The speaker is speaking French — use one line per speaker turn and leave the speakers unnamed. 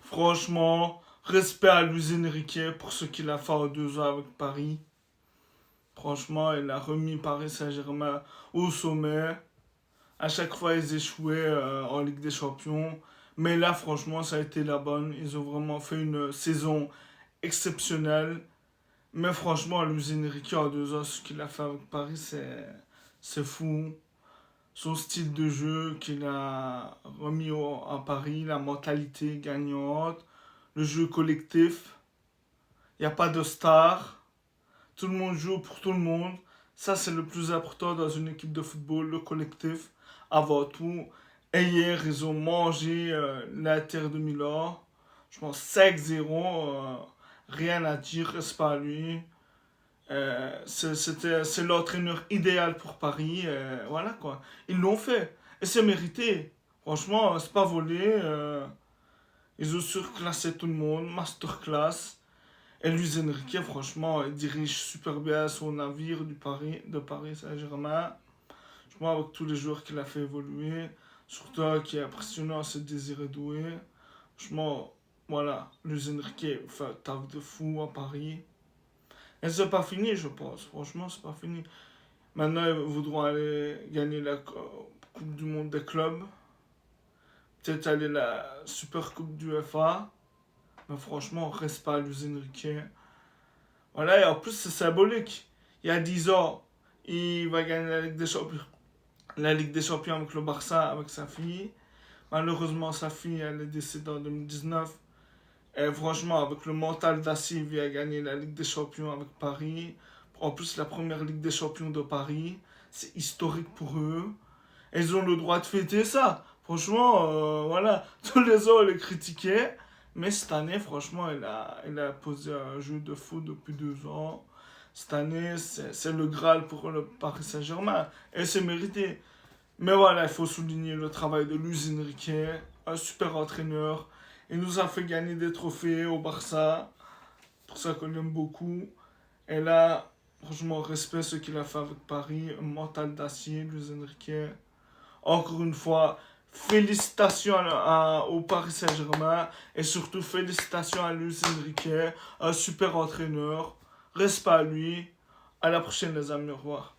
Franchement, respect à Luis Enrique pour ce qu'il a fait en 2 ans avec Paris. Franchement, il a remis Paris Saint-Germain au sommet. À chaque fois, ils échouaient en Ligue des Champions. Mais là, franchement, ça a été la bonne. Ils ont vraiment fait une saison exceptionnelle. Mais franchement, Luis Enrique, en 2 ans, ce qu'il a fait avec Paris, c'est fou. Son style de jeu qu'il a remis à Paris, la mentalité gagnante, le jeu collectif. Il n'y a pas de star. Tout le monde joue pour tout le monde. Ça, c'est le plus important dans une équipe de football, le collectif, avant tout. Et hier, ils ont mangé l'Inter de Milan. Je pense 5-0. Rien à dire, c'est pas lui. C'est l'entraîneur idéal pour Paris. Voilà quoi. Ils l'ont fait. Et c'est mérité. Franchement, c'est pas volé. Ils ont surclassé tout le monde. Masterclass. Et Luis Enrique, franchement, il dirige super bien son navire de Paris Saint-Germain. Je vois avec tous les joueurs qu'il a fait évoluer. Surtout qui est impressionnant, c'est Désiré Doué. Franchement, voilà, Luis Enrique fait un taf de fou à Paris. Et c'est pas fini, je pense. Franchement, c'est pas fini. Maintenant, ils voudront aller gagner la Coupe du Monde des clubs. Peut-être aller la Super Coupe du FA. Mais franchement, on reste pas à Luis Enrique. Voilà, et en plus, c'est symbolique. Il y a 10 ans, il va gagner la Ligue des Champions. La Ligue des Champions avec le Barça, avec sa fille. Malheureusement, sa fille, elle est décédée en 2019. Et franchement, avec le mental d'acier, il vient gagner la Ligue des Champions avec Paris. En plus, la première Ligue des Champions de Paris. C'est historique pour eux. Et ils ont le droit de fêter ça. Franchement, voilà. Tous les ans, on les critiquait. Mais cette année, franchement, il a posé un jeu de foot depuis 2 ans. Cette année, c'est le Graal pour le Paris Saint-Germain. Et c'est mérité. Mais voilà, il faut souligner le travail de Luis Enrique, un super entraîneur. Il nous a fait gagner des trophées au Barça. Pour ça qu'on l'aime beaucoup. Et là, franchement, respect ce qu'il a fait avec Paris. Un mental d'acier, Luis Enrique. Encore une fois, félicitations au Paris Saint-Germain. Et surtout, félicitations à Luis Enrique, un super entraîneur. Respect à lui. À la prochaine, les amis. Au revoir.